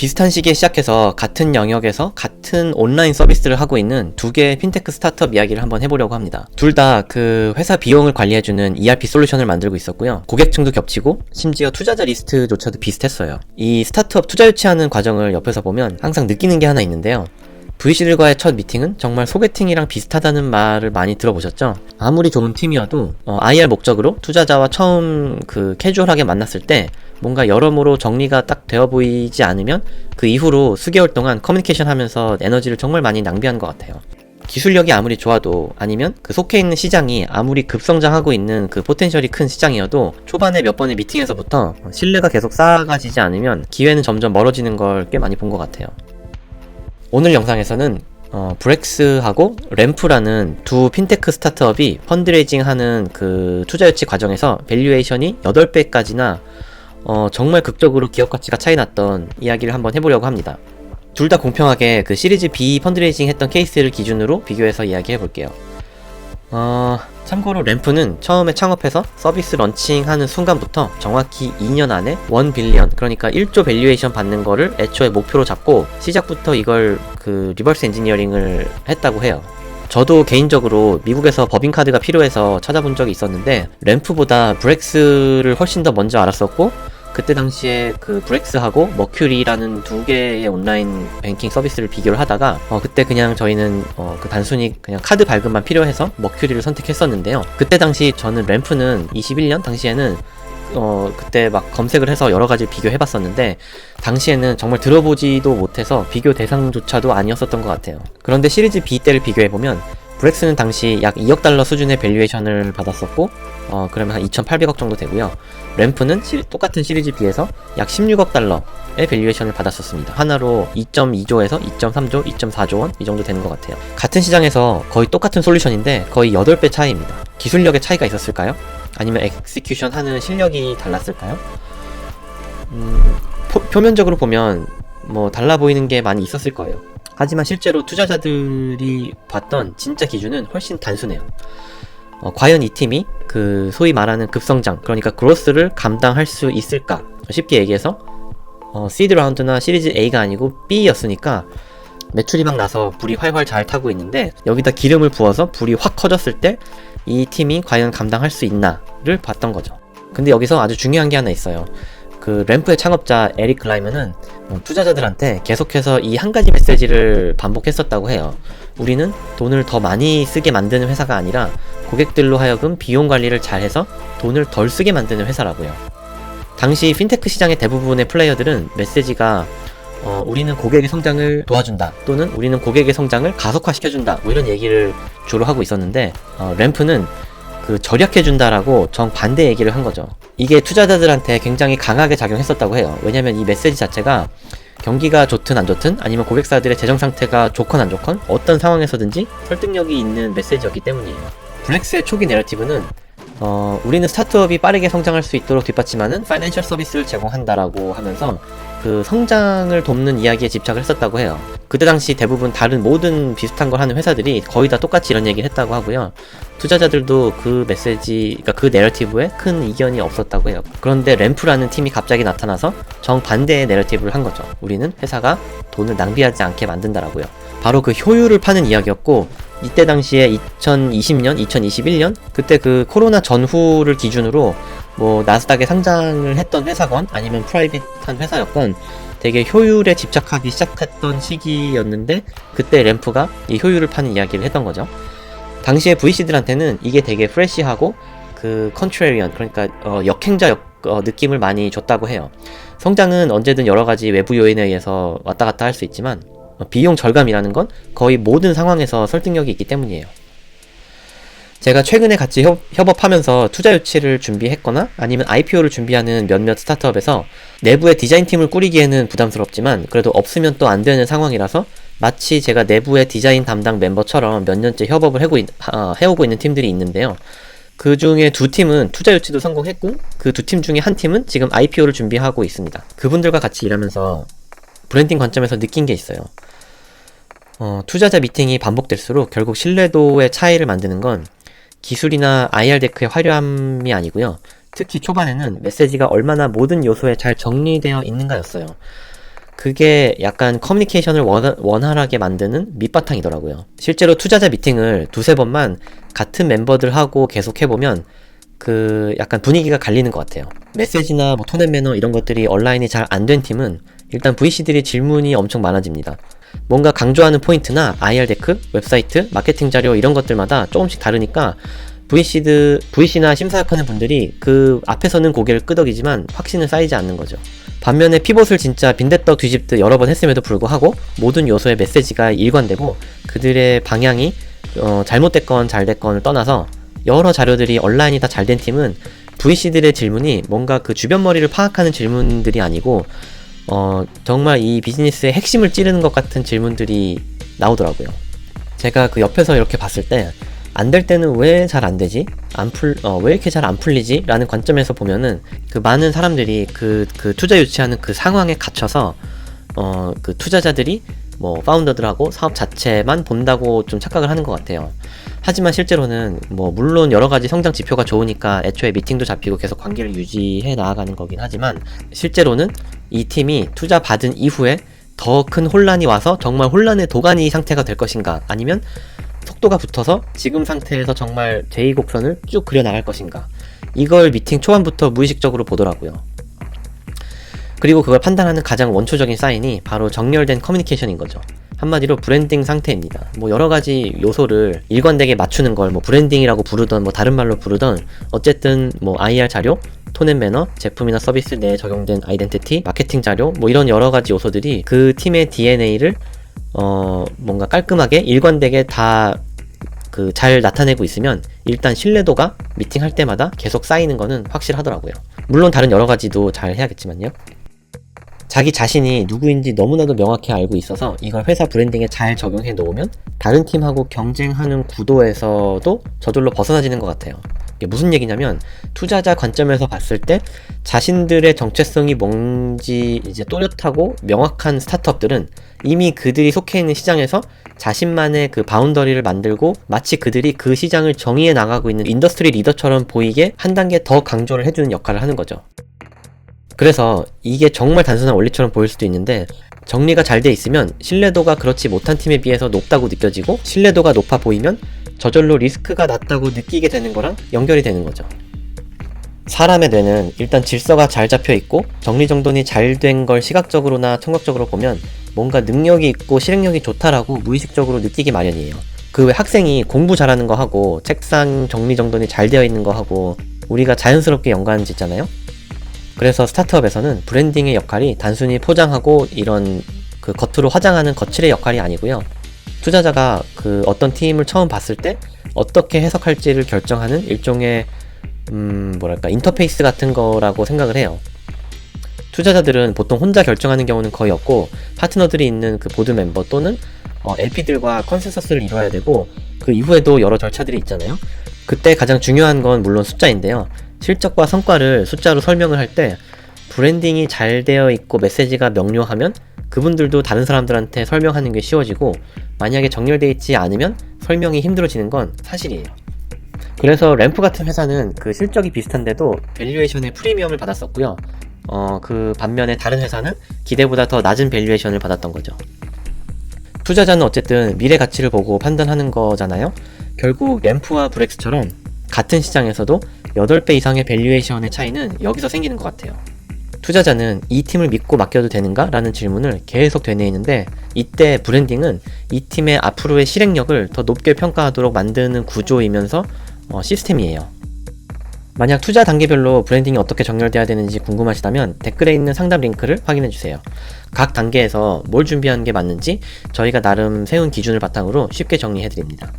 비슷한 시기에 시작해서 같은 영역에서 같은 온라인 서비스를 하고 있는 두 개의 핀테크 스타트업 이야기를 한번 해보려고 합니다. 둘 다 그 회사 비용을 관리해주는 ERP 솔루션을 만들고 있었고요. 고객층도 겹치고 심지어 투자자 리스트조차도 비슷했어요. 이 스타트업 투자 유치하는 과정을 옆에서 보면 항상 느끼는 게 하나 있는데요. VC들과의 첫 미팅은 정말 소개팅이랑 비슷하다는 말을 많이 들어보셨죠? 아무리 좋은 팀이어도 IR 목적으로 투자자와 처음 캐주얼하게 만났을 때 뭔가 여러모로 정리가 딱 되어 보이지 않으면 그 이후로 수개월 동안 커뮤니케이션 하면서 에너지를 정말 많이 낭비한 것 같아요. 기술력이 아무리 좋아도 아니면 그 속해 있는 시장이 아무리 급성장하고 있는 그 포텐셜이 큰 시장이어도 초반에 몇 번의 미팅에서부터 신뢰가 계속 쌓아가지지 않으면 기회는 점점 멀어지는 걸 꽤 많이 본 것 같아요. 오늘 영상에서는 브렉스하고 램프라는 두 핀테크 스타트업이 펀드레이징 하는 그 투자 유치 과정에서 밸류에이션이 8배까지나 정말 극적으로 기업 가치가 차이 났던 이야기를 한번 해보려고 합니다. 둘 다 공평하게 그 시리즈 B 펀드레이징 했던 케이스를 기준으로 비교해서 이야기해 볼게요. 참고로 램프는 처음에 창업해서 서비스 런칭하는 순간부터 정확히 2년 안에 1 빌리언, 그러니까 1조 밸류에이션 받는 거를 애초에 목표로 잡고 시작부터 이걸 그 리버스 엔지니어링을 했다고 해요. 저도 개인적으로 미국에서 법인카드가 필요해서 찾아본 적이 있었는데 램프보다 브렉스를 훨씬 더 먼저 알았었고, 그때 당시에 그 브렉스하고 머큐리라는 두 개의 온라인 뱅킹 서비스를 비교를 하다가 그때 그냥 저희는 그 단순히 그냥 카드 발급만 필요해서 머큐리를 선택했었는데요. 그때 당시 저는 램프는 21년 당시에는 그때 막 검색을 해서 여러 가지 비교해봤었는데 당시에는 정말 들어보지도 못해서 비교 대상조차도 아니었었던 것 같아요. 그런데 시리즈 B 때를 비교해보면 브렉스는 당시 약 2억 달러 수준의 밸류에이션을 받았었고 그러면 한 2,800억 정도 되고요. 램프는 똑같은 시리즈 B에서 약 16억 달러의 밸류에이션을 받았었습니다. 하나로 2.2조에서 2.3조, 2.4조 원 이 정도 되는 것 같아요. 같은 시장에서 거의 똑같은 솔루션인데 거의 8배 차이입니다. 기술력의 차이가 있었을까요? 아니면 엑스큐션 하는 실력이 달랐을까요? 표면적으로 보면 뭐 달라 보이는 게 많이 있었을 거예요. 하지만 실제로 투자자들이 봤던 진짜 기준은 훨씬 단순해요. 과연 이 팀이 그 소위 말하는 급성장, 그러니까 그로스를 감당할 수 있을까? 쉽게 얘기해서 시드 라운드나 시리즈 A가 아니고 B였으니까 매출이 막 나서 불이 활활 잘 타고 있는데 여기다 기름을 부어서 불이 확 커졌을 때 이 팀이 과연 감당할 수 있나를 봤던 거죠. 근데 여기서 아주 중요한 게 하나 있어요. 그 램프의 창업자 에릭 클라이먼은 투자자들한테 계속해서 이 한 가지 메시지를 반복했었다고 해요. 우리는 돈을 더 많이 쓰게 만드는 회사가 아니라 고객들로 하여금 비용 관리를 잘해서 돈을 덜 쓰게 만드는 회사라고요. 당시 핀테크 시장의 대부분의 플레이어들은 메시지가 우리는 고객의 성장을 도와준다, 또는 우리는 고객의 성장을 가속화시켜준다, 뭐 이런 얘기를 주로 하고 있었는데 램프는 그 절약해준다라고 정반대 얘기를 한 거죠. 이게 투자자들한테 굉장히 강하게 작용했었다고 해요. 왜냐면 이 메시지 자체가 경기가 좋든 안 좋든 아니면 고객사들의 재정 상태가 좋건 안 좋건 어떤 상황에서든지 설득력이 있는 메시지였기 때문이에요. 블랙스의 초기 내러티브는 우리는 스타트업이 빠르게 성장할 수 있도록 뒷받침하는 파이낸셜 서비스를 제공한다라고 하면서 그 성장을 돕는 이야기에 집착을 했었다고 해요. 그때 당시 대부분 다른 모든 비슷한 걸 하는 회사들이 거의 다 똑같이 이런 얘기를 했다고 하고요. 투자자들도 그 메시지, 그러니까 그 내러티브에 큰 이견이 없었다고 해요. 그런데 램프라는 팀이 갑자기 나타나서 정반대의 내러티브를 한 거죠. 우리는 회사가 돈을 낭비하지 않게 만든다라고요. 바로 그 효율을 파는 이야기였고, 이때 당시에 2020년, 2021년 그때 그 코로나 전후를 기준으로 뭐 나스닥에 상장을 했던 회사건 아니면 프라이빗한 회사였건 되게 효율에 집착하기 시작했던 시기였는데 그때 램프가 이 효율을 파는 이야기를 했던 거죠. 당시에 VC들한테는 이게 되게 프레시하고 그 컨트레리언, 그러니까 역행자 느낌을 많이 줬다고 해요. 성장은 언제든 여러 가지 외부 요인에 의해서 왔다 갔다 할 수 있지만 비용 절감이라는 건 거의 모든 상황에서 설득력이 있기 때문이에요. 제가 최근에 같이 협업하면서 투자 유치를 준비했거나 아니면 IPO를 준비하는 몇몇 스타트업에서 내부의 디자인팀을 꾸리기에는 부담스럽지만 그래도 없으면 또 안 되는 상황이라서 마치 제가 내부의 디자인 담당 멤버처럼 몇 년째 협업을 해오고 있는 팀들이 있는데요. 그 중에 두 팀은 투자 유치도 성공했고 그 두 팀 중에 한 팀은 지금 IPO를 준비하고 있습니다. 그분들과 같이 일하면서 브랜딩 관점에서 느낀 게 있어요. 투자자 미팅이 반복될수록 결국 신뢰도의 차이를 만드는 건 기술이나 IR 데크의 화려함이 아니고요. 특히 초반에는 메시지가 얼마나 모든 요소에 잘 정리되어 있는가였어요. 그게 약간 커뮤니케이션을 원활하게 만드는 밑바탕이더라고요. 실제로 투자자 미팅을 두세 번만 같은 멤버들하고 계속 해보면 그 약간 분위기가 갈리는 것 같아요. 메시지나 뭐 톤 앤 매너 이런 것들이 온라인이 잘 안 된 팀은 일단 VC들이 질문이 엄청 많아집니다. 뭔가 강조하는 포인트나 IR 데크, 웹사이트, 마케팅 자료 이런 것들마다 조금씩 다르니까 VC나 심사역하는 분들이 그 앞에서는 고개를 끄덕이지만 확신은 쌓이지 않는 거죠. 반면에 피봇을 진짜 빈대떡 뒤집듯 여러 번 했음에도 불구하고 모든 요소의 메시지가 일관되고 그들의 방향이 잘못됐건 잘됐건을 떠나서 여러 자료들이 온라인이 다 잘 된 팀은 VC들의 질문이 뭔가 그 주변 머리를 파악하는 질문들이 아니고 정말 이 비즈니스의 핵심을 찌르는 것 같은 질문들이 나오더라고요. 제가 그 옆에서 이렇게 봤을 때 안 될 때는 왜 잘 안 되지? 왜 이렇게 잘 안 풀리지? 라는 관점에서 보면은 그 많은 사람들이 그 투자 유치하는 그 상황에 갇혀서 그 투자자들이 뭐 파운더들하고 사업 자체만 본다고 좀 착각을 하는 것 같아요. 하지만 실제로는 뭐 물론 여러 가지 성장 지표가 좋으니까 애초에 미팅도 잡히고 계속 관계를 유지해 나아가는 거긴 하지만 실제로는 이 팀이 투자 받은 이후에 더 큰 혼란이 와서 정말 혼란의 도가니 상태가 될 것인가, 아니면 속도가 붙어서 지금 상태에서 정말 제2곡선을 쭉 그려나갈 것인가, 이걸 미팅 초반부터 무의식적으로 보더라고요. 그리고 그걸 판단하는 가장 원초적인 사인이 바로 정렬된 커뮤니케이션인 거죠. 한마디로 브랜딩 상태입니다. 뭐 여러 가지 요소를 일관되게 맞추는 걸 뭐 브랜딩이라고 부르던 뭐 다른 말로 부르던 어쨌든 뭐 IR 자료, 톤 앤 매너, 제품이나 서비스 내에 적용된 아이덴티티, 마케팅 자료, 뭐 이런 여러 가지 요소들이 그 팀의 DNA를 뭔가 깔끔하게 일관되게 다 그 잘 나타내고 있으면 일단 신뢰도가 미팅할 때마다 계속 쌓이는 거는 확실하더라고요. 물론 다른 여러 가지도 잘 해야겠지만요. 자기 자신이 누구인지 너무나도 명확히 알고 있어서 이걸 회사 브랜딩에 잘 적용해 놓으면 다른 팀하고 경쟁하는 구도에서도 저절로 벗어나지는 것 같아요. 이게 무슨 얘기냐면 투자자 관점에서 봤을 때 자신들의 정체성이 뭔지 이제 또렷하고 명확한 스타트업들은 이미 그들이 속해 있는 시장에서 자신만의 그 바운더리를 만들고 마치 그들이 그 시장을 정의해 나가고 있는 인더스트리 리더처럼 보이게 한 단계 더 강조를 해주는 역할을 하는 거죠. 그래서 이게 정말 단순한 원리처럼 보일 수도 있는데 정리가 잘 돼 있으면 신뢰도가 그렇지 못한 팀에 비해서 높다고 느껴지고 신뢰도가 높아 보이면 저절로 리스크가 낮다고 느끼게 되는 거랑 연결이 되는 거죠. 사람의 뇌는 일단 질서가 잘 잡혀 있고 정리정돈이 잘 된 걸 시각적으로나 청각적으로 보면 뭔가 능력이 있고 실행력이 좋다라고 무의식적으로 느끼기 마련이에요. 그 외 학생이 공부 잘하는 거 하고 책상 정리정돈이 잘 되어 있는 거 하고 우리가 자연스럽게 연관 짓잖아요. 그래서 스타트업에서는 브랜딩의 역할이 단순히 포장하고 이런 그 겉으로 화장하는 거칠의 역할이 아니고요. 투자자가 그 어떤 팀을 처음 봤을 때 어떻게 해석할지를 결정하는 일종의 인터페이스 같은 거라고 생각을 해요. 투자자들은 보통 혼자 결정하는 경우는 거의 없고 파트너들이 있는 그 보드 멤버 또는 LP들과 컨센서스를 이뤄야 되고 그 이후에도 여러 절차들이 있잖아요. 그때 가장 중요한 건 물론 숫자인데요. 실적과 성과를 숫자로 설명을 할 때 브랜딩이 잘 되어 있고 메시지가 명료하면 그분들도 다른 사람들한테 설명하는 게 쉬워지고 만약에 정렬되어 있지 않으면 설명이 힘들어지는 건 사실이에요. 그래서 램프 같은 회사는 그 실적이 비슷한데도 밸류에이션의 프리미엄을 받았었고요. 그 반면에 다른 회사는 기대보다 더 낮은 밸류에이션을 받았던 거죠. 투자자는 어쨌든 미래 가치를 보고 판단하는 거잖아요. 결국 램프와 브렉스처럼 같은 시장에서도 8배 이상의 밸류에이션의 차이는 여기서 생기는 것 같아요. 투자자는 이 팀을 믿고 맡겨도 되는가? 라는 질문을 계속 되뇌이는데 이때 브랜딩은 이 팀의 앞으로의 실행력을 더 높게 평가하도록 만드는 구조이면서 시스템이에요. 만약 투자 단계별로 브랜딩이 어떻게 정렬돼야 되는지 궁금하시다면 댓글에 있는 상담 링크를 확인해주세요. 각 단계에서 뭘 준비하는 게 맞는지 저희가 나름 세운 기준을 바탕으로 쉽게 정리해드립니다.